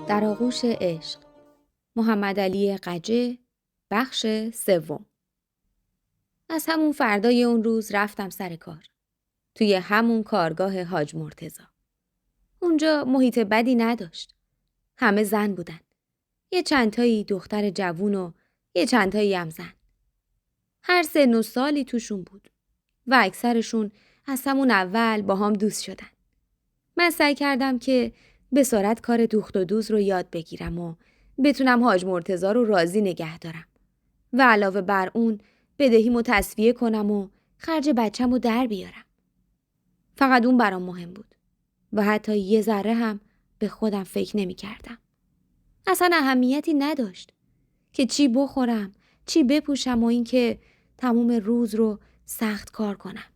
در آغوش عشق، محمدعلی قجه، بخش 3. از همون فردای اون روز رفتم سر کار. توی همون کارگاه حاج مرتضی. اونجا محیط بدی نداشت. همه زن بودن. یه چندتایی دختر جوون و یه چندتایی هم زن. هر سن و سالی توشون بود. و اکثرشون از همون اول با هم دوست شدن. من سعی کردم که به سرعت کار دوخت و دوز رو یاد بگیرم و بتونم حاج مرتضی رو راضی نگه دارم. و علاوه بر اون بدهیمو تسویه کنم و خرج بچه‌مو در بیارم. فقط اون برام مهم بود. و حتی یه ذره هم به خودم فکر نمی کردم. اصلا اهمیتی نداشت که چی بخورم، چی بپوشم و اینکه تموم روز رو سخت کار کنم.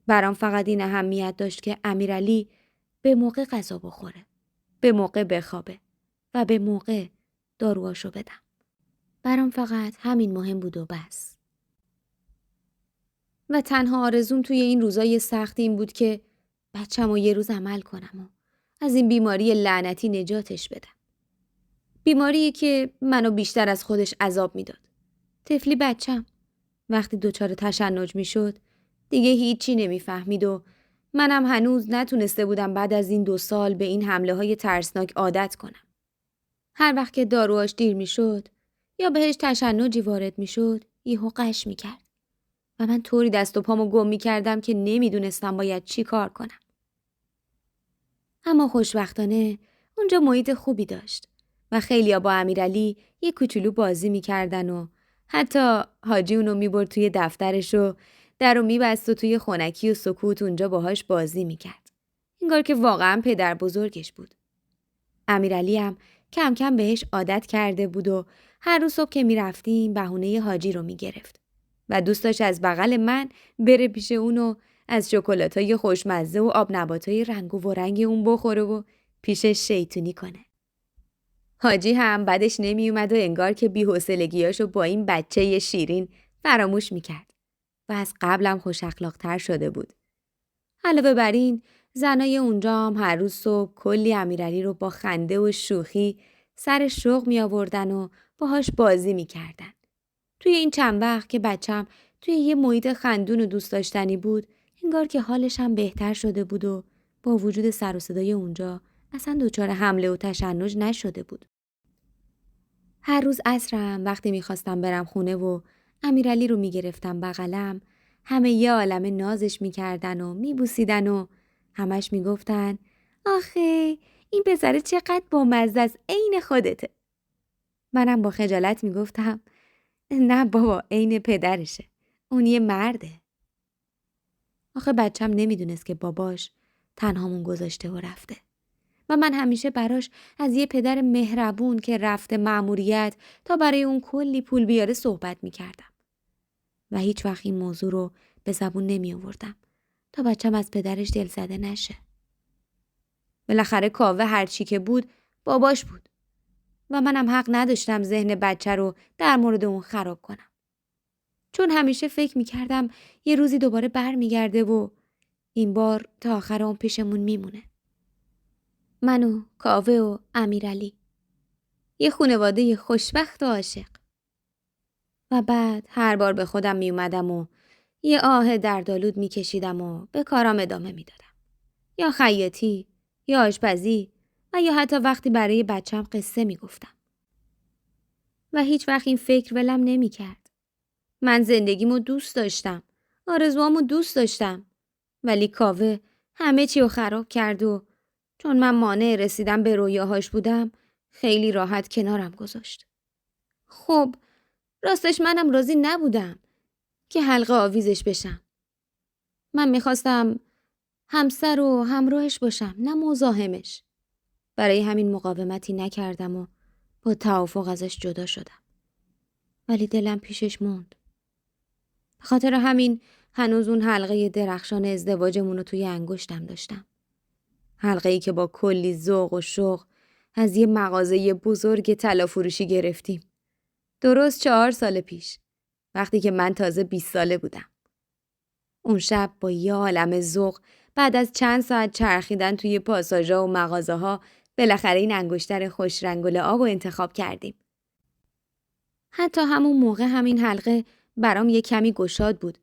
برام فقط این اهمیت داشت که امیرعلی به موقع غذا بخوره، به موقع بخوابه و به موقع داروهاشو بدم. برام فقط همین مهم بود و بس. و تنها آرزوم توی این روزای سخت این بود که بچه‌مو یه روز عمل کنم و از این بیماری لعنتی نجاتش بدم. بیماریی که منو بیشتر از خودش عذاب میداد. طفلی بچم وقتی دچار تشنج میشد دیگه هیچی نمیفهمید و منم هنوز نتونسته بودم بعد از این 2 سال به این حمله های ترسناک عادت کنم. هر وقت که داروهاش دیر میشد یا بهش تشنجی وارد میشد یهو قش میکرد و من طوری دست و پامو گم میکردم که نمیدونستم باید چی کار کنم. اما خوشبختانه اونجا محیط خوبی داشت و خیلیا با امیرعلی یه کوچولو بازی میکردن و حتی حاجی اونو میبرد توی دفترش و درو میبست و توی خنکی و سکوت اونجا باهاش بازی میکرد. انگار که واقعا پدر بزرگش بود. امیرعلی هم کم کم بهش عادت کرده بود و هر روز صبح که میرفتیم بهونه حاجی رو میگرفت و دوست داشت از بغل من بره پیش اونو از شکلاتای خوشمزه و آب نباتای رنگ و رنگ اون بخوره و پیشش شیطونی کنه. حاجی هم بعدش نمی اومد و انگار که بی‌حوصلگیاشو با این بچه شیرین فراموش میکرد و از قبلم خوش اخلاق‌تر شده بود. علاوه بر این زنای اونجا هم هر روز صبح کلی امیرعلی رو با خنده و شوخی سر شوق می آوردن و باهاش بازی می کردن. توی این چند وقت که بچم توی یه محیط خندون و دوست داشتنی بود انگار که حالش هم بهتر شده بود و با وجود سر و صدای اونجا اصلا دچار حمله و تشنج نشده بود. هر روز عصرم وقتی میخواستم برم خونه و امیرعلی رو میگرفتم بغلم همه یه عالمه نازش میکردن و میبوسیدن و همش میگفتن آخه این پسر چقدر بامزه است، عین خودته. منم با خجالت میگفتم نه بابا عین پدرشه، اون یه مرده. آخه بچم نمیدونست که باباش تنهامون گذاشته و رفته و من همیشه براش از یه پدر مهربون که رفته مأموریت تا برای اون کلی پول بیاره صحبت میکردم و هیچ وقت این موضوع رو به زبون نمی آوردم تا بچم از پدرش دلزده نشه. بالاخره کاوه هر چی که بود باباش بود و منم حق نداشتم ذهن بچه رو در مورد اون خراب کنم. چون همیشه فکر میکردم یه روزی دوباره برمیگرده و این بار تا آخر اون پیشمون میمونه. من و کاوه و امیرعلی. یه خانواده خوشبخت و عاشق. و بعد هر بار به خودم می اومدم و یه آه دردآلود می کشیدم و به کارام ادامه می دادم. یا خیاطی، یا آشپزی و یا حتی وقتی برای بچم قصه می گفتم. و هیچ وقت این فکر ولم نمی کرد. من زندگیمو دوست داشتم. آرزوامو دوست داشتم. ولی کاوه همه چی رو خراب کرد و چون من مانع رسیدم به رویاهاش بودم خیلی راحت کنارم گذاشت. خب راستش منم راضی نبودم که حلقه آویزش بشم. من میخواستم همسر و همراهش باشم نه مزاحمش. برای همین مقاومتی نکردم و با توافق ازش جدا شدم. ولی دلم پیشش موند. به خاطر همین هنوز اون حلقه درخشان ازدواجمون رو توی انگشتم داشتم. حلقه‌ای که با کلی ذوق و شوق از یه مغازه بزرگ طلا فروشی گرفتیم. درست 4 سال پیش. وقتی که من تازه 20 ساله بودم. اون شب با یه عالمه ذوق بعد از چند ساعت چرخیدن توی پاساژها و مغازه‌ها بالاخره این انگشتر خوش رنگ و لعاب رو انتخاب کردیم. حتی همون موقع همین حلقه برام یه کمی گشاد بود.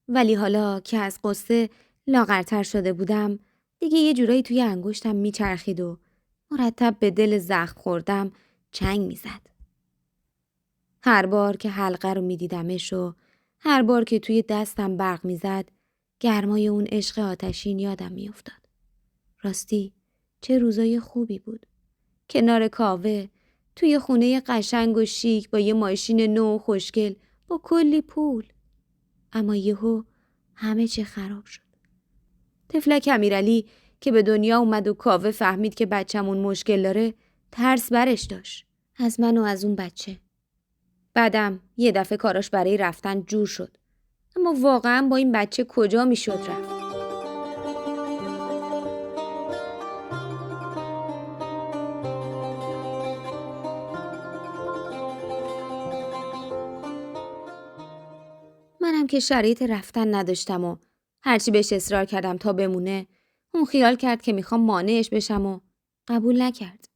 ولی حالا که از قصه لاغرتر شده بودم دیگه یه جورایی توی انگشتم میچرخید و مرتب به دل زخم خوردم چنگ میزد. هر بار که حلقه رو میدیدمش و هر بار که توی دستم برق میزد گرمای اون عشق آتشین یادم میافتاد. راستی چه روزای خوبی بود. کنار کاوه توی خونه قشنگ و شیک با یه ماشین نو و خوشگل با کلی پول. اما یهو همه چی خراب شد. طفلک امیرعلی که به دنیا اومد و کاوه فهمید که بچه‌مون مشکل داره ترس برش داشت. از من و از اون بچه. بعدم یه دفعه کاراش برای رفتن جور شد. اما واقعا با این بچه کجا میشد رفت؟ منم که شرایط رفتن نداشتم و هرچی بهش اصرار کردم تا بمونه اون خیال کرد که میخوام مانعش بشم و قبول نکرد.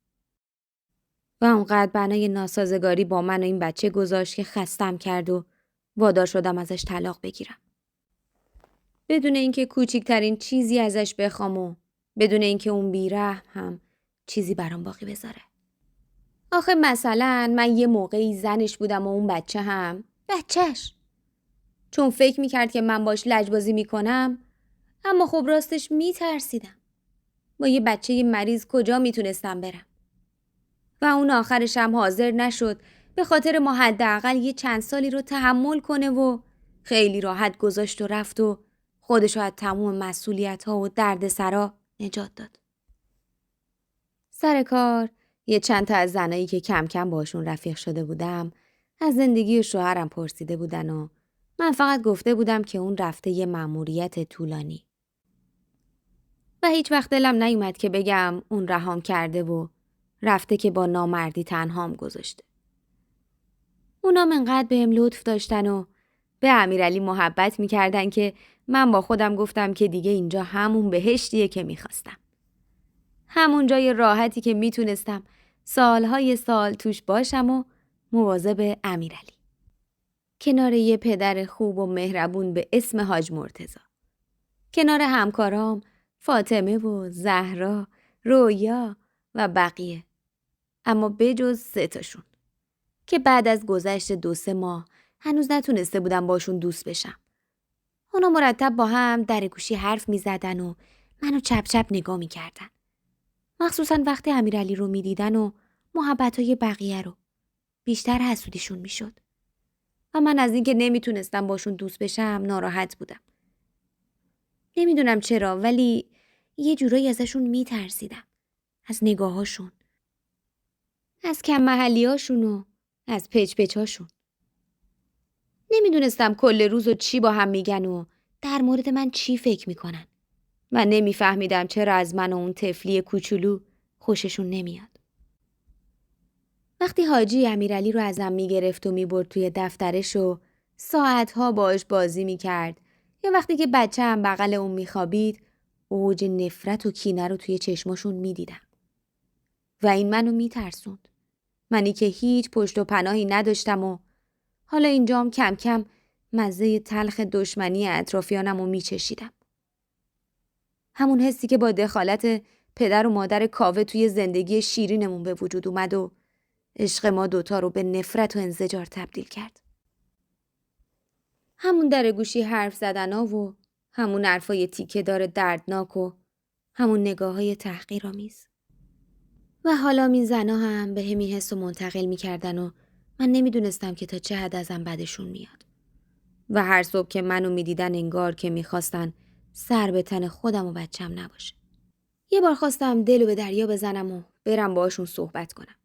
و اونقدر بنای ناسازگاری با من و این بچه گذاشت که خستم کرد و وادار شدم ازش طلاق بگیرم. بدون اینکه کوچیکترین چیزی ازش بخوام و بدون اینکه اون بیرحم هم چیزی برام باقی بذاره. آخه مثلا من یه موقعی زنش بودم و اون بچه هم بچهش. چون فکر میکرد که من باش لجبازی میکنم اما خب راستش میترسیدم. با یه بچه مریض کجا میتونستم برم؟ و اون آخرش هم حاضر نشد به خاطر ما حداقل یه چند سالی رو تحمل کنه و خیلی راحت گذاشت و رفت و خودشو از تموم مسئولیت ها و درد سرا نجات داد. سر کار یه چند تا از زنایی که کم کم باشون رفیق شده بودم از زندگی شوهرم پرسیده بودن و من فقط گفته بودم که اون رفته یه مأموریت طولانی. و هیچ وقت دلم نیومد که بگم اون رهام کرده و رفته که با نامردی تنهام گذاشته. اونا انقدر بهم لطف داشتن و به امیرعلی محبت میکردن که من با خودم گفتم که دیگه اینجا همون بهشتیه که میخواستم. همون جای راحتی که میتونستم سالهای سال توش باشم و مواظب امیرعلی. کنار یه پدر خوب و مهربون به اسم حاج مرتضی. کنار همکارام فاطمه و زهرا، رویا و بقیه. اما بجز 3 تاشون که بعد از گذشت 2-3 ماه هنوز نتونسته بودم باشون دوست بشم. اونا مرتب با هم در گوشی حرف می زدن و منو چپ چپ نگاه می کردن. مخصوصا وقتی امیرعلی رو می دیدن و محبتای بقیه رو. بیشتر حسودیشون می شد. و من از اینکه نمیتونستم باشون دوست بشم ناراحت بودم. نمیدونم چرا ولی یه جورایی ازشون می ترسیدم. از نگاهاشون. از کم محلیاشون و از پچ‌پچ‌هاشون. نمیدونستم کل روزو چی با هم میگن و در مورد من چی فکر میکنن. و نمیفهمیدم چرا از من و اون طفلی کوچولو خوششون نمیاد. وقتی حاجی امیرعلی رو ازم میگرفت و میبرد توی دفترش و ساعتها باهاش بازی میکرد یا وقتی که بچه‌م بغل اون میخوابید اوج نفرت و کینه رو توی چشماشون میدیدم. و این منو میترسوند. منی که هیچ پشت و پناهی نداشتم و حالا اینجام کم کم مزه تلخ دشمنی اطرافیانم رو میچشیدم. همون حسی که با دخالت پدر و مادر کاوه توی زندگی شیرینمون به وجود اومد و عشق ما دوتا رو به نفرت و انزجار تبدیل کرد. همون در گوشی حرف زدنا و همون حرفای تیکه دار دردناک و همون نگاه‌های تحقیرآمیز. و حالا این زنا هم به همین حس رو منتقل می‌کردن و من نمیدونستم که تا چه حد ازم بدشون میاد. و هر صبح که منو میدیدن انگار که میخواستن سر به تن خودم و بچم نباشه. یه بار خواستم دلو به دریا بزنم و برم باهاشون صحبت کنم.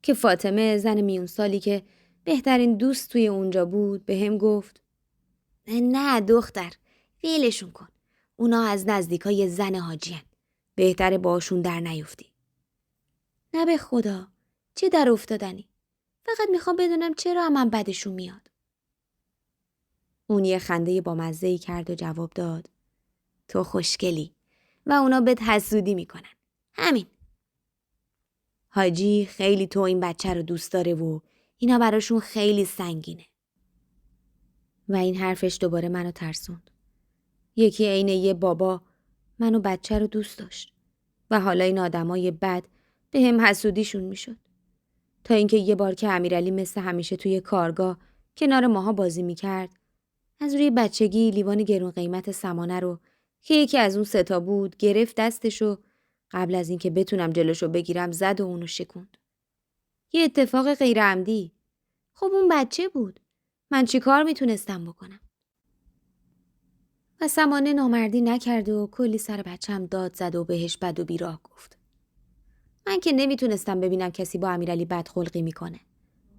که فاطمه زن میون سالی که بهترین دوست توی اونجا بود به هم گفت نه دختر ویلشون کن. اونا از نزدیکای زن حاجی هن. بهتره باهاشون در نیفتی. نه به خدا چه در افتادنی. فقط میخوام بدونم چرا من بدشون میاد. اون یه خنده با مزه‌ای کرد و جواب داد تو خوشگلی و اونا بهت حسودی میکنن. همین. حاجی خیلی تو این بچه رو دوست داره و اینا براشون خیلی سنگینه. و این حرفش دوباره منو ترسوند. یکی عین یه بابا منو بچه رو دوست داشت و حالا این آدمای بد به هم حسودیشون میشد. تا اینکه یه بار که امیرعلی مثل همیشه توی کارگاه کنار ماها بازی میکرد، از روی بچگی لیوان گرون قیمت سمانه رو که یکی از اون 3 تا بود گرفت دستشو، قبل از اینکه بتونم جلوشو بگیرم زد و اونو شکوند. یه اتفاق غیر عمدی. خب اون بچه بود. من چی کار میتونستم بکنم؟ و سمانه نامردی نکرد و کلی سر بچم داد زد و بهش بد و بیراه گفت. من که نمیتونستم ببینم کسی با امیرعلی بدخلقی میکنه.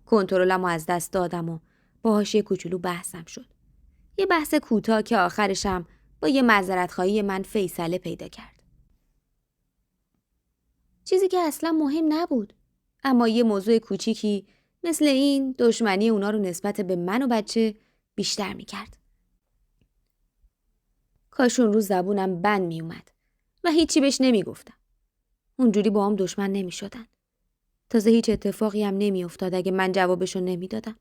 کنترلمو از دست دادم و باهاش یه کوچولو بحثم شد. یه بحث کوتاه که آخرشم با یه معذرت‌خواهی من فیصله پیدا کرد. چیزی که اصلا مهم نبود. اما یه موضوع کوچیکی مثل این دشمنی اونا رو نسبت به من و بچه بیشتر میکرد. کاش اون روز زبونم بند میومد و هیچی بهش نمیگفتم. اونجوری با هم دشمن نمیشدن. تازه هیچ اتفاقی هم نمیافتاد اگه من جوابشو نمیدادم.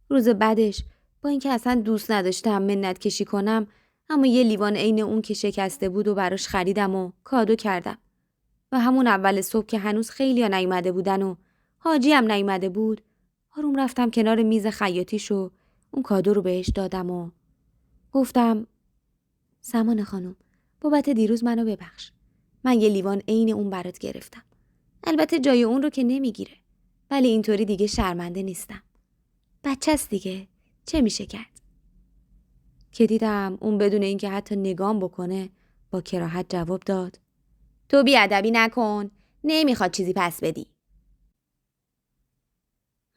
روز بعدش با اینکه اصلا دوست نداشتم منت کشی کنم، اما یه لیوان عین اون که شکسته بود و براش خریدم و کادو کردم. و همون اول صبح که هنوز خیلیا نیومده بودن و حاجی هم نیومده بود، آروم رفتم کنار میز خیاطیشو اون کادو رو بهش دادم و گفتم سمانه خانم، بابت دیروز منو ببخش. من یه لیوان عین اون برات گرفتم. البته جای اون رو که نمیگیره. ولی اینطوری دیگه شرمنده نیستم. بچه‌ست دیگه. چه میشه کرد؟ که دیدم اون بدون اینکه حتی نگام بکنه با کراهت جواب داد. تو بیادبی نکن. نمیخواد چیزی پس بدی.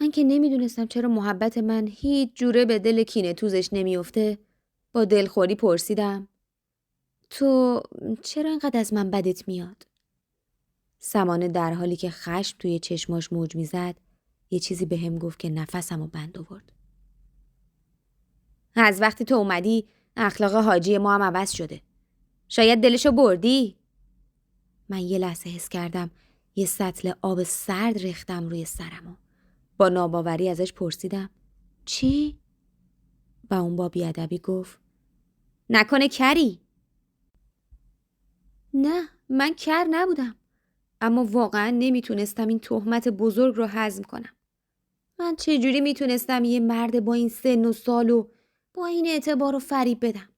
من که نمیدونستم چرا محبت من هیچ جوره به دل کینه توزش نمیفته. با دلخوری پرسیدم. تو چرا اینقدر از من بدت میاد؟ سمانه در حالی که خشم توی چشماش موج میزد یه چیزی به هم گفت که نفسمو بند آورد. از وقتی تو اومدی اخلاق حاجی ما هم عوض شده. شاید دلشو بردی؟ من یه لحظه حس کردم یه سطل آب سرد ریختم روی سرمو. با ناباوری ازش پرسیدم چی؟ و اون با بیادبی گفت نکنه کری؟ نه، من کر نبودم. اما واقعا نمیتونستم این تهمت بزرگ رو هضم کنم. من چجوری میتونستم یه مرد با این سن و سال و با این اعتبار رو فریب بدم؟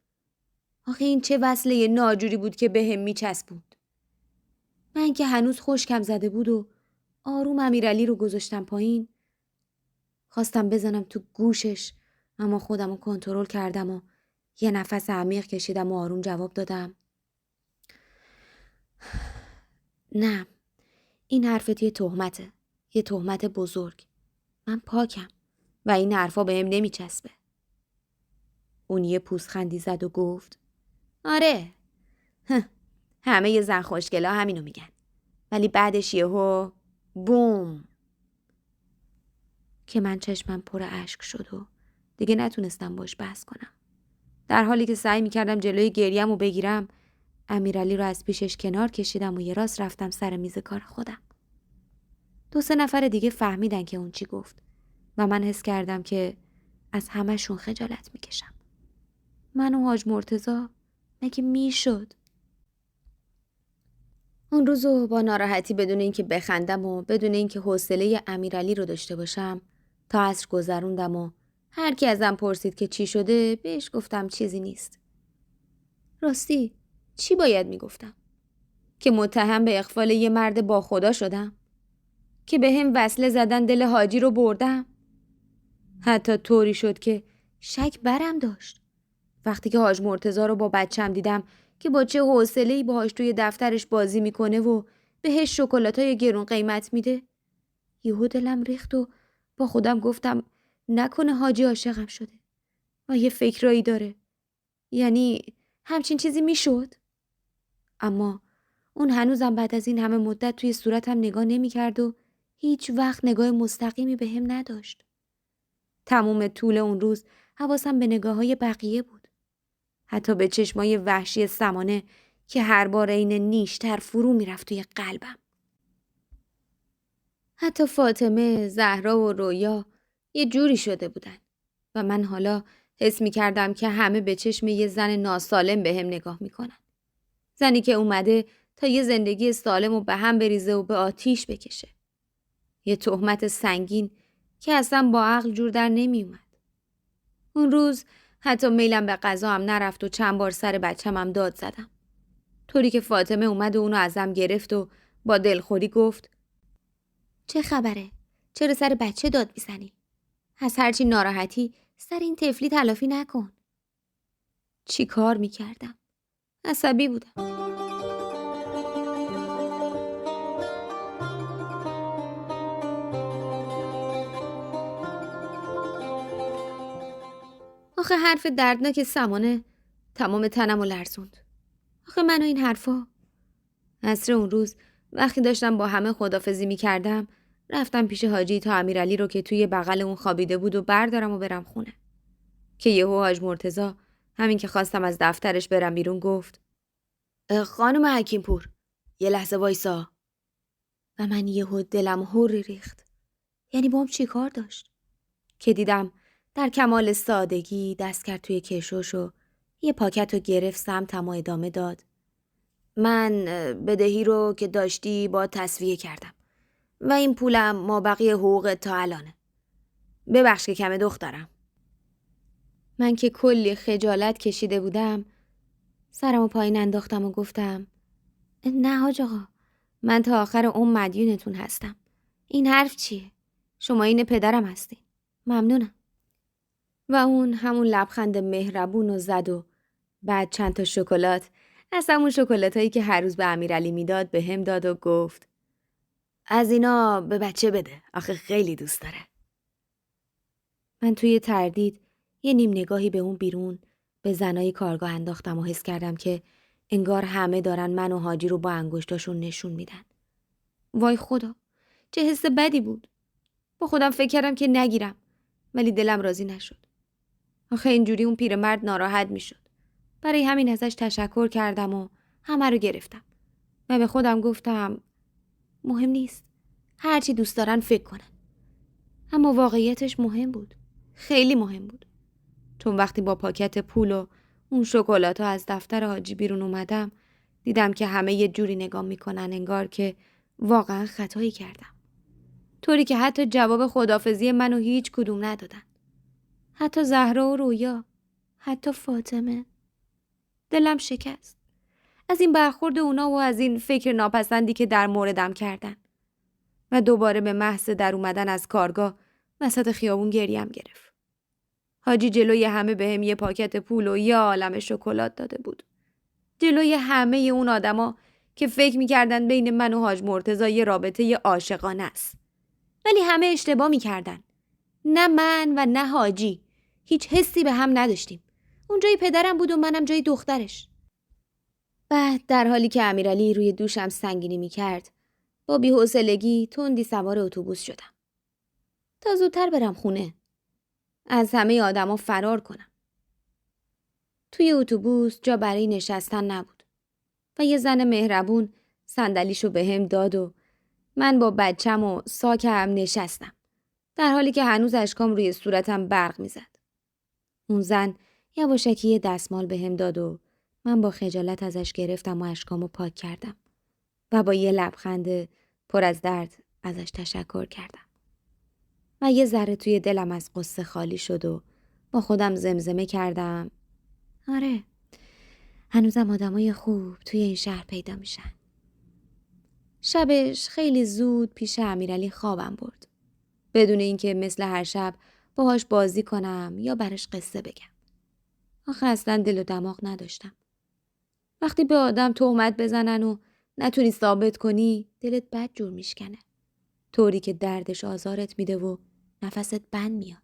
آخه این چه وصله ناجوری بود که به هم میچسبوند. من که هنوز خشکم زده بود و آروم امیرعلی رو گذاشتم پایین. خواستم بزنم تو گوشش، اما خودم رو کنترل کردم و یه نفس عمیق کشیدم و آروم جواب دادم. نه، این حرفت یه تهمته. یه تهمت بزرگ. من پاکم و این حرفا بهم نمیچسبه. اون یه پوزخندی زد و گفت آره، همه ی زن خوشگلا همینو میگن. ولی بعدش یهو بوم، که من چشمم پر اشک شد و دیگه نتونستم باش بحث کنم. در حالی که سعی میکردم جلوی گریم رو بگیرم، امیرعلی رو از پیشش کنار کشیدم و یه راست رفتم سر میز کار خودم. 2-3 نفر دیگه فهمیدن که اون چی گفت و من حس کردم که از همه‌شون خجالت میکشم. من و حاج مرتضی مگه میشد؟ اون روزو با ناراحتی بدون اینکه بخندم و بدون اینکه حوصله امیرعلی رو داشته باشم تا عصر گذروندم و هر کی ازم پرسید که چی شده بهش گفتم چیزی نیست. راستی چی باید میگفتم؟ که متهم به اغفال یه مرد با خدا شدم؟ که به هم وصله زدن دل حاجی رو بردم؟ حتی طوری شد که شک برم داشت. وقتی که حاج مرتضی رو با بچم دیدم که با چه حوصله‌ای باهاش توی دفترش بازی میکنه و بهش شکلاتای گرون قیمت میده، یهو دلم ریخت و با خودم گفتم نکنه حاجی عاشقم شده و یه فکرایی داره. یعنی همچین چیزی میشد؟ اما اون هنوزم بعد از این همه مدت توی صورتم نگاه نمیکرد و هیچ وقت نگاه مستقیمی به هم نداشت. تموم طول اون روز حواسم به نگاه‌های بقیه بود. حتی به چشمای وحشی سمانه که هر بار این نیشتر فرو میرفت توی قلبم. حتی فاطمه، زهرا و رویا یه جوری شده بودن و من حالا حس می‌کردم که همه به چشم یه زن ناسالم به هم نگاه می‌کنن. زنی که اومده تا یه زندگی سالم و به هم بریزه و به آتیش بکشه. یه تهمت سنگین که اصلا با عقل جور در نمی اومد. اون روز حتی میلم به غذا هم نرفت و چند بار سر بچم هم داد زدم. طوری که فاطمه اومد و اونو ازم گرفت و با دلخوری گفت چه خبره؟ چرا سر بچه داد میزنی؟ از هرچی ناراحتی سر این طفلی تلافی نکن. چی کار میکردم؟ عصبی بودم. آخه حرف دردناک سمانه تمام تنمو لرزوند. آخه منو این حرفا. عصر اون روز وقتی داشتم با همه خدافزی میکردم رفتم پیش حاجی تا امیرعلی رو که توی بغل اون خوابیده بود و بردارم و برم خونه. که یهو حاج مرتضی همین که خواستم از دفترش برم بیرون گفت خانم حکیم پور یه لحظه وایسا. و من یهو دلم هوری ریخت. یعنی با هم چی کار داشت؟ که دیدم در کمال سادگی دست کرد توی کشوش و یه پاکت رو گرفت سمتم و ادامه داد. من بدهی رو که داشتی با تسویه کردم و این پولم مابقی حقوق تا الانه. ببخش که کمه دخترم. من که کلی خجالت کشیده بودم سرمو پایین انداختم و گفتم نه حاج آقا، من تا آخر عمر مدیونتون هستم. این حرف چیه؟ شما این پدرم هستی. ممنونم. و اون همون لبخند مهربون و زد و بعد چند تا شکلات از همون شکلاتایی که هر روز به امیرعلی میداد به هم داد و گفت از اینا به بچه بده، آخه خیلی دوست داره. من توی تردید یه نیم نگاهی به اون بیرون به زنای کارگاه انداختم و حس کردم که انگار همه دارن من و حاجی رو با انگشتاشون نشون میدن. وای خدا، چه حس بدی بود. با خودم فکر کردم که نگیرم، ولی دلم راضی نشد. آخه اینجوری اون پیرمرد ناراحت میشد. برای همین ازش تشکر کردم و همه رو گرفتم و به خودم گفتم مهم نیست، هرچی دوست دارن فکر کنن. اما واقعیتش مهم بود، خیلی مهم بود. چون وقتی با پاکت پول و اون شکلات‌ها از دفتر حاجی بیرون اومدم دیدم که همه یه جوری نگاه میکنن انگار که واقعا خطایی کردم. طوری که حتی جواب خداحافظی منو هیچ کدوم ندادن. حتی زهرا و رویا، حتی فاطمه. دلم شکست. از این برخورد اونا و از این فکر ناپسندی که در موردم کردن. و دوباره به محض در اومدن از کارگاه وسط خیابون گریم گرفت. حاجی جلوی همه بهم یه پاکت پول و یه عالمه شکلات داده بود. جلوی همه اون آدما که فکر می‌کردن بین من و حاج مرتضی یه رابطه عاشقانه است. ولی همه اشتباه می‌کردن. نه من و نه حاجی هیچ حسی به هم نداشتیم. اون جای پدرم بود و منم جای دخترش. بعد در حالی که امیرعلی روی دوشم سنگینی می‌کرد، با بی‌حوصلگی تندی سوار اتوبوس شدم. تا زودتر برم خونه. از همه آدما فرار کنم. توی اتوبوس جا برای نشستن نبود و یه زن مهربون صندلیشو بهم داد و من با بچم و ساکم نشستم. در حالی که هنوز اشکام روی صورتم برق میزد. اون زن یواشکی یه دستمال بهم داد و من با خجالت ازش گرفتم و اشکامو پاک کردم و با یه لبخند پر از درد ازش تشکر کردم. و یه ذره توی دلم از قصه خالی شد و با خودم زمزمه کردم آره، هنوزم آدمای خوب توی این شهر پیدا میشن. شبش خیلی زود پیش امیرعلی خوابم برد. بدون اینکه مثل هر شب باهاش بازی کنم یا براش قصه بگم. آخه اصلا دل و دماغ نداشتم. وقتی به آدم تهمت بزنن و نتونی ثابت کنی دلت بد جور میشکنه. طوری که دردش آزارت میده و نفست بند میاد.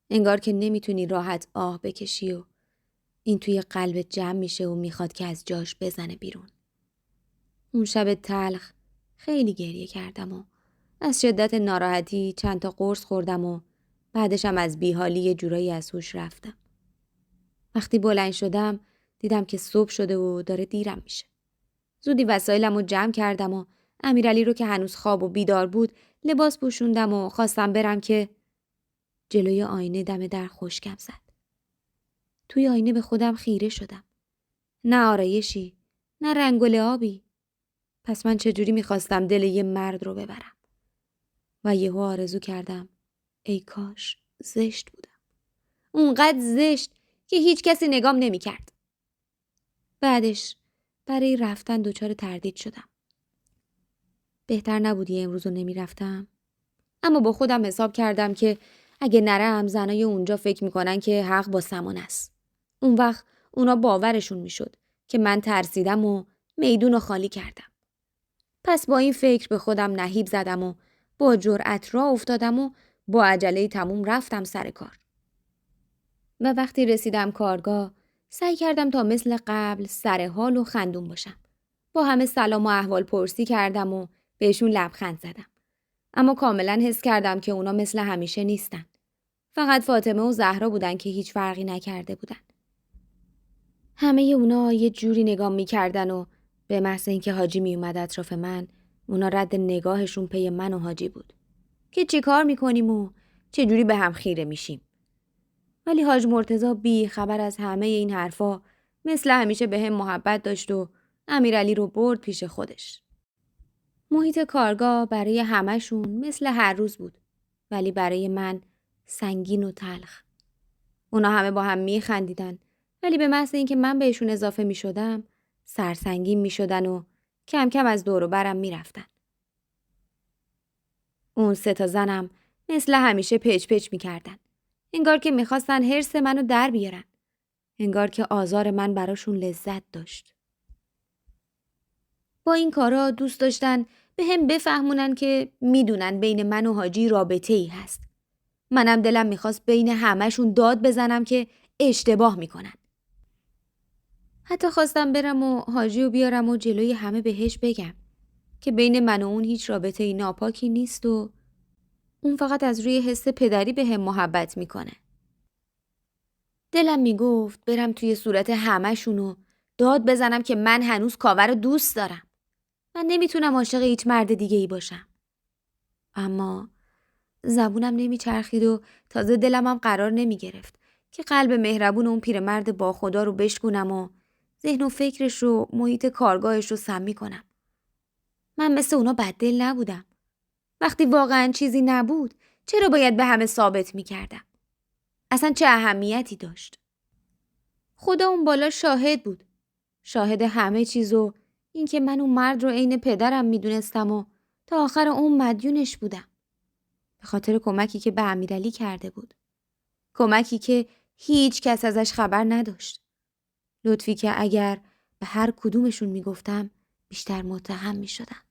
انگار که نمیتونی راحت آه بکشی و این توی قلبت جمع میشه و میخواد که از جاش بزنه بیرون. اون شب تلخ خیلی گریه کردم و از شدت ناراحتی چند تا قرص خوردم و بعدشم از بیحالی یه جورایی از هوش رفتم. وقتی بلند شدم دیدم که صبح شده و داره دیرم میشه. زودی وسایلمو جمع کردم و امیرعلی رو که هنوز خواب و بیدار بود لباس پوشوندم و خواستم برم که جلوی آینه دم در خشکم زد. توی آینه به خودم خیره شدم. نه آرایشی، نه رنگ و لعابی. پس من چجوری میخواستم دل یه مرد رو ببرم؟ و یهو آرزو کردم ای کاش زشت بودم. اونقدر زشت که هیچ کسی نگام نمیکرد. بعدش برای رفتن دچار تردید شدم. بهتر نبود یه امروز رو نمیرفتم؟ اما با خودم حساب کردم که اگه نرم زنای اونجا فکر میکنن که حق با سمان است. اون وقت اونا باورشون میشد که من ترسیدم و میدون رو خالی کردم. پس با این فکر به خودم نهیب زدم و با جرأت راه افتادم و با عجله تموم رفتم سر کار. و وقتی رسیدم کارگاه سعی کردم تا مثل قبل سر حال و خندون باشم. با همه سلام و احوال پرسی کردم و بهشون لبخند زدم. اما کاملا حس کردم که اونا مثل همیشه نیستن. فقط فاطمه و زهرا بودن که هیچ فرقی نکرده بودن. همه اونا یه جوری نگام میکردن و به محض اینکه حاجی میومد اطراف من، اونا رد نگاهشون پی من و حاجی بود که چی کار میکنیم و چه جوری به هم خیره میشیم. ولی حاج مرتضی بی خبر از همه این حرفا مثل همیشه به هم محبت داشت و امیرعلی رو برد پیش خودش. محیط کارگاه برای همه‌شون مثل هر روز بود، ولی برای من سنگین و تلخ. اونا همه با هم میخندیدن، ولی به محض اینکه من بهشون اضافه میشدم سرسنگین میشدن و کم کم از دور و برم میرفتن. اون 3 تا زنم مثل همیشه پچ پچ میکردن. انگار که میخواستن حرص منو در بیارن. انگار که آزار من براشون لذت داشت. با این کارا دوست داشتن به هم بفهمونن که میدونن بین من و حاجی رابطه‌ای هست. منم دلم میخواست بین همه‌شون داد بزنم که اشتباه میکنن. حتی خواستم برم و حاجی رو بیارم و جلوی همه بهش بگم که بین من و اون هیچ رابطه‌ای ناپاکی نیست و اون فقط از روی حس پدری به هم محبت میکنه. دلم میگفت برم توی صورت همه‌شون و داد بزنم که من هنوز کاوه رو دوست دارم. من نمیتونم عاشق هیچ مرد دیگه ای باشم. اما زبونم نمیچرخید و تازه دلم هم قرار نمیگرفت که قلب مهربون اون پیرمرد با خدا رو بشکونم و ذهن و فکرش رو محیط کارگاهش رو سمی کنم. من مثل اونا بددل نبودم. وقتی واقعا چیزی نبود چرا باید به همه ثابت میکردم؟ اصلا چه اهمیتی داشت؟ خدا اون بالا شاهد بود. شاهد همه چیز و این که من اون مرد رو عین پدرم میدونستم و تا آخر اون مدیونش بودم. به خاطر کمکی که به امیرعلی کرده بود. کمکی که هیچ کس ازش خبر نداشت. لطفی که اگر به هر کدومشون میگفتم بیشتر متهم میشدم.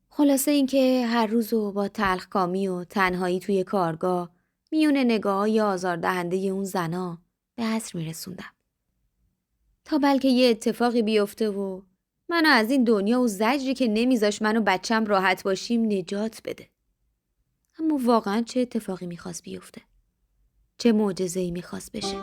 خلاصه این که هر روزو با تلخکامی و تنهایی توی کارگاه میون نگاه‌های آزاردهنده اون زنا به عصر میرسوندم. تا بلکه یه اتفاقی بیفته و منو از این دنیا و زجری که نمیذاش منو بچم راحت باشیم نجات بده. اما واقعا چه اتفاقی میخواست بیفته؟ چه معجزه‌ای میخواست بشه؟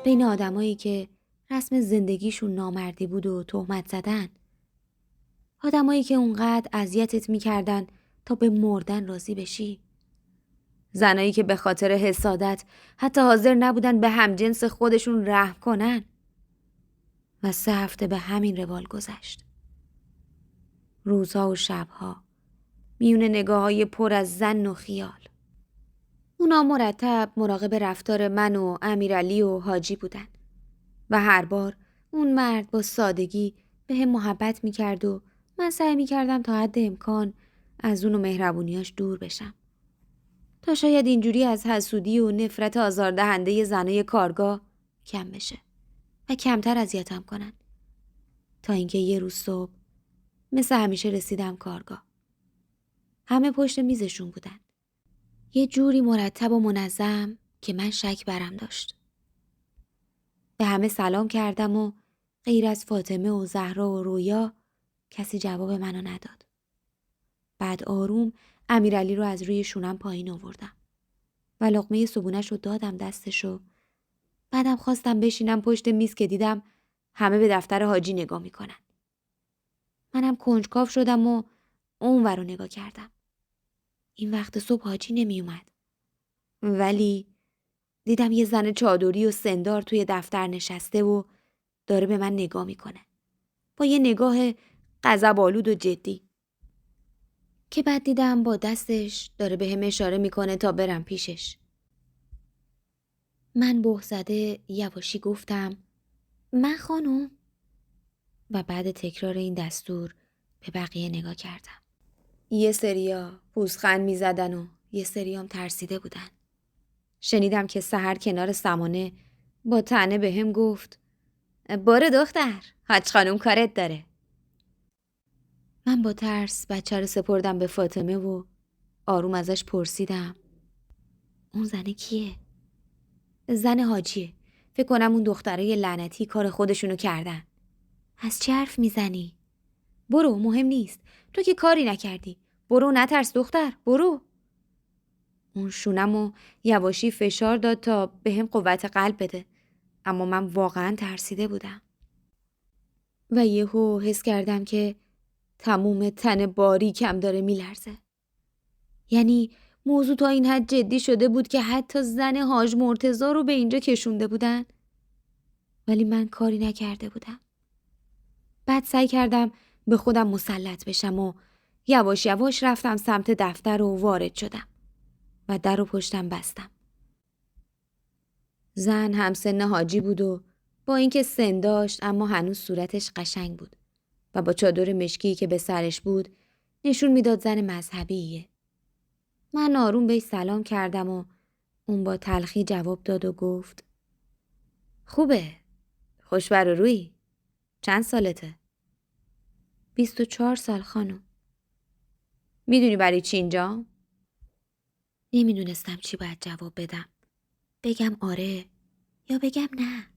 بین آدمایی که رسم زندگیشون نامردی بود و تهمت زدن، آدمایی که اونقدر اذیتت میکردن تا به مردن راضی بشی، زنایی که به خاطر حسادت حتی حاضر نبودن به همجنس خودشون رحم کنن. و 3 هفته به همین روال گذشت. روزها و شبها میون نگاه‌های پر از ظن و خیال. اونا مرتب مراقب رفتار من و امیرعلی و حاجی بودن و هر بار اون مرد با سادگی به هم محبت میکرد و من سعی میکردم تا حد امکان از اون و مهربونیاش دور بشم تا شاید اینجوری از حسودی و نفرت آزاردهنده زنای کارگاه کم بشه و کمتر اذیتم کنن. تا اینکه یه روز صبح مثل همیشه رسیدم کارگاه. همه پشت میزشون بودن. یه جوری مرتب و منظم که من شک برم داشت. به همه سلام کردم و غیر از فاطمه و زهرا و رویا کسی جواب منو نداد. بعد آروم امیرعلی رو از روی شونم پایین آوردم و لقمه صبونش رو دادم دستش و بعدم خواستم بشینم پشت میز که دیدم همه به دفتر حاجی نگاه میکنن. منم کنجکاو شدم و اونور رو نگاه کردم. این وقت صبح حاجی نمی اومد. ولی دیدم یه زن چادری و سندار توی دفتر نشسته و داره به من نگاه میکنه. با یه نگاه غضب‌آلود و جدی. که بعد دیدم با دستش داره به هم اشاره میکنه تا برم پیشش. من بهت زده یواشی گفتم من خانم. و بعد تکرار این دستور به بقیه نگاه کردم. یه سریا پوزخند میزدن و یه سریام ترسیده بودن. شنیدم که سحر کنار سمانه با طعنه به هم گفت برو دختر، حاج خانم کارت داره. من با ترس بچه رو سپردم به فاطمه و آروم ازش پرسیدم اون زنه کیه؟ زن حاجیه. فکر کنم اون دخترای لعنتی کار خودشونو کردن. از چه حرف میزنی؟ برو، مهم نیست. تو که کاری نکردی. برو، نترس دختر، برو. اون شونمو یواشی فشار داد تا بهم قوت قلب بده. اما من واقعا ترسیده بودم. و یهو حس کردم که تموم تن باریکم داره میلرزه. یعنی موضوع تا این حد جدی شده بود که حتی زن حاج مرتضی رو به اینجا کشونده بودن. ولی من کاری نکرده بودم. بعد سعی کردم به خودم مسلط بشم و یواش یواش رفتم سمت دفتر و وارد شدم و در رو پشتم بستم. زن همسن حاجی بود و با اینکه سن داشت اما هنوز صورتش قشنگ بود و با چادر مشکی که به سرش بود نشون میداد زن مذهبیه. من آروم بهش سلام کردم و اون با تلخی جواب داد و گفت خوبه، خوشبر و روی. چند سالته؟ 24 سال خانم. میدونی برای چی اینجا؟ نمیدونستم چی باید جواب بدم. بگم آره یا بگم نه.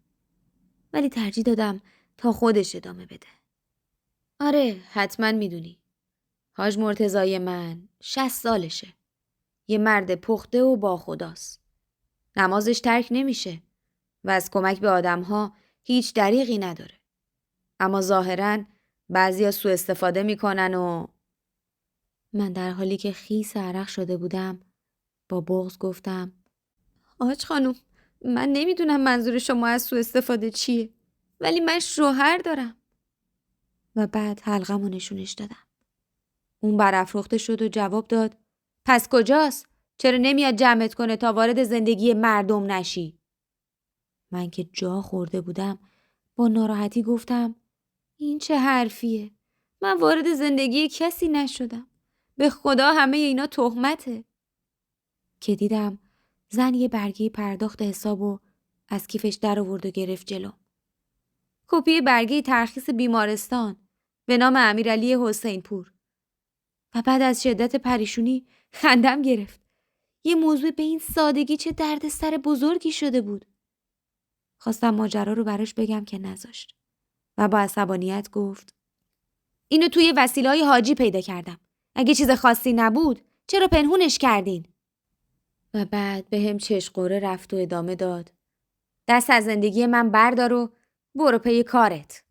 ولی ترجیح دادم تا خودش ادامه بده. آره، حتما میدونی. حاج مرتضی من 60 سالشه. یه مرد پخته و با خداست. نمازش ترک نمیشه و از کمک به آدمها هیچ دریغی نداره. اما ظاهراً بعضیا سوء استفاده میکنن و من در حالی که خیس عرق شده بودم با بغض گفتم حاج خانم، من نمیدونم منظور شما از سوء استفاده چیه، ولی من شوهر دارم. و بعد حلقمو نشونش دادم. اون برافروخته شد و جواب داد پس کجاست؟ چرا نمیاد جمعت کنه تا وارد زندگی مردم نشی؟ من که جا خورده بودم با ناراحتی گفتم این چه حرفیه؟ من وارد زندگی کسی نشدم. به خدا همه اینا تهمته. که دیدم زن یه برگه پرداخت حسابو از کیفش در آورد و گرفت جلو. کپی برگه ترخیص بیمارستان به نام امیرعلی حسین پور. و بعد از شدت پریشونی خندم گرفت. یه موضوع به این سادگی چه دردسر بزرگی شده بود. خواستم ماجرا رو براش بگم که نذاشت. و با عصبانیت گفت اینو توی وسیله‌های حاجی پیدا کردم. اگه چیز خاصی نبود چرا پنهونش کردین؟ و بعد به هم چشقوره رفت و ادامه داد دست از زندگی من بردار و برو پی کارت.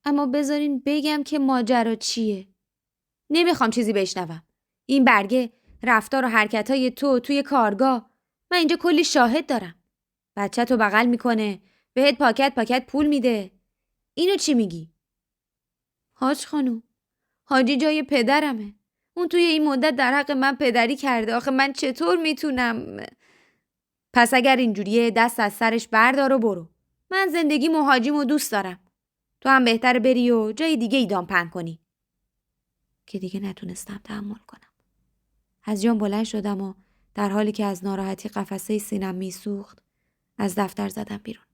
اما بذارین بگم که ماجرا چیه. نمیخوام چیزی بشنوم. این برگه رفتار و حرکتای تو توی کارگاه، من اینجا کلی شاهد دارم. بچه تو بغل میکنه، بهت پاکت پاکت پول میده. اینو چی میگی؟ حاج خانوم، حاجی جای پدرمه. اون توی این مدت در حق من پدری کرده. آخه من چطور میتونم؟ پس اگر اینجوریه دست از سرش بردار و برو. من زندگی حاجیمو دوست دارم. تو هم بهتره بری و جای دیگه ایدام پهن کنی. که دیگه نتونستم تحمل کنم. از جام بلند شدم و در حالی که از ناراحتی قفسه سینم میسوخت از دفتر زدم بیرون.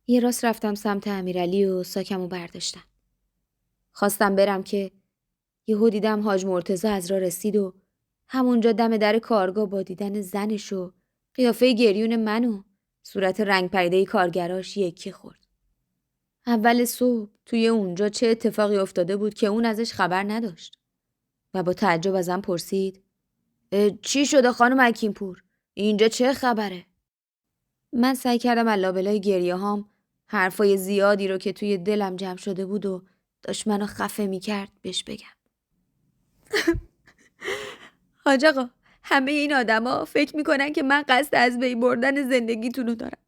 یه راست رفتم سمت امیرعلی و ساکمو برداشتم. خواستم برم که یهو دیدم حاج مرتضی از راه رسید و همونجا دم در کارگاه با دیدن زنش و قیافه گریون من و صورت رنگ پریده کارگراش یکی خورد. اول صبح توی اونجا چه اتفاقی افتاده بود که اون ازش خبر نداشت و با تعجب ازم پرسید چی شده خانم حکیم‌پور؟ اینجا چه خبره؟ من سعی کردم علابلای گریه هام حرفای زیادی رو که توی دلم جمع شده بود و داشت منو خفه میکرد بهش بگم. حاج آقا، همه این آدما فکر میکنن که من قصد از بین بردن زندگیتون رو دارم.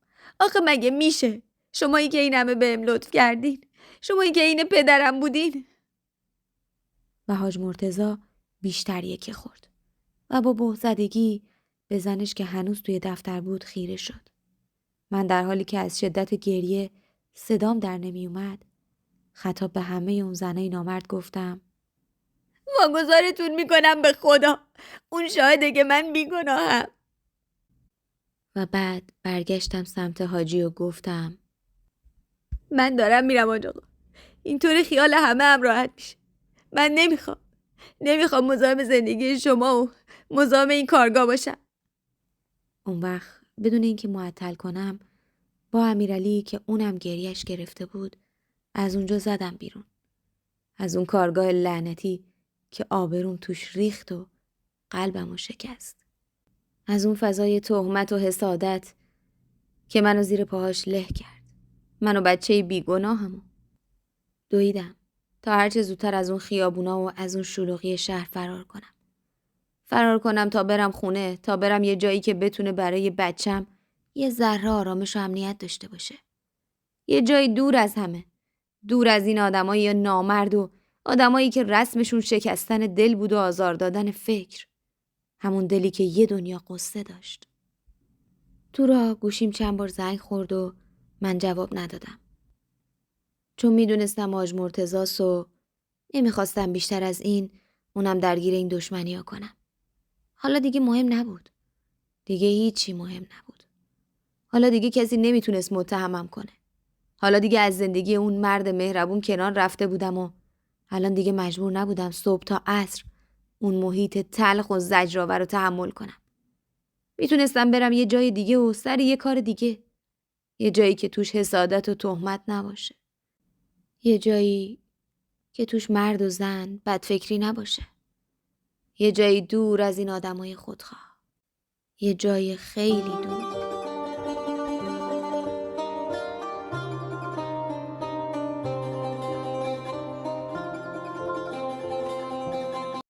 آخه مگه میشه؟ شمایی که این همه بهم لطف کردین، شمایی که این پدرم بودین. و حاج مرتضی بیشتر یکی خورد و با بهزدگی به زنش که هنوز توی دفتر بود خیره شد. من در حالی که از شدت گریه صدام در نمی اومد خطاب به همه اون زنای نامرد گفتم: واگذارتون میکنم به خدا، اون شاهده که من بیگناهم. و بعد برگشتم سمت حاجی و گفتم: من دارم میرم حاج آقا، اینطوری خیال همه هم راحت میشه. من نمیخوام مزاحم زندگی شما و مزاحم این کارگاه باشم. اون وقت بدون اینکه معطل کنم با امیرعلی که اونم گریش گرفته بود از اونجا زدم بیرون. از اون کارگاه لعنتی که آبروم توش ریخت و قلبمو شکست. از اون فضای تهمت و حسادت که منو زیر پاهاش له کرد. منو بچه بیگناهمو. دویدم تا هرچه زودتر از اون خیابونا و از اون شلوغی شهر فرار کنم. فرار کنم تا برم خونه، تا برم یه جایی که بتونه برای بچم یه ذره آرامش و امنیت داشته باشه. یه جای دور از همه. دور از این آدمای نامرد و آدمایی که رسمشون شکستن دل بود و آزار دادن فکر. همون دلی که یه دنیا قصه داشت. تو راه گوشیم چند بار زنگ خورد و من جواب ندادم. چون میدونستم حاج مرتضی‌ست و نمیخواستم بیشتر از این اونم درگیر این دشمنی‌ها کنم. حالا دیگه مهم نبود. دیگه هیچی مهم نبود. حالا دیگه کسی نمیتونست متهمم کنه. حالا دیگه از زندگی اون مرد مهربون کنار رفته بودم و الان دیگه مجبور نبودم صبح تا عصر اون محیط تلخ و زجرآور رو تحمل کنم. میتونستم برم یه جای دیگه و سر یه کار دیگه. یه جایی که توش حسادت و تهمت نباشه. یه جایی که توش مرد و زن بدفکری نباشه. یه جایی دور از این آدمای خودخواه. یه جای خیلی دور.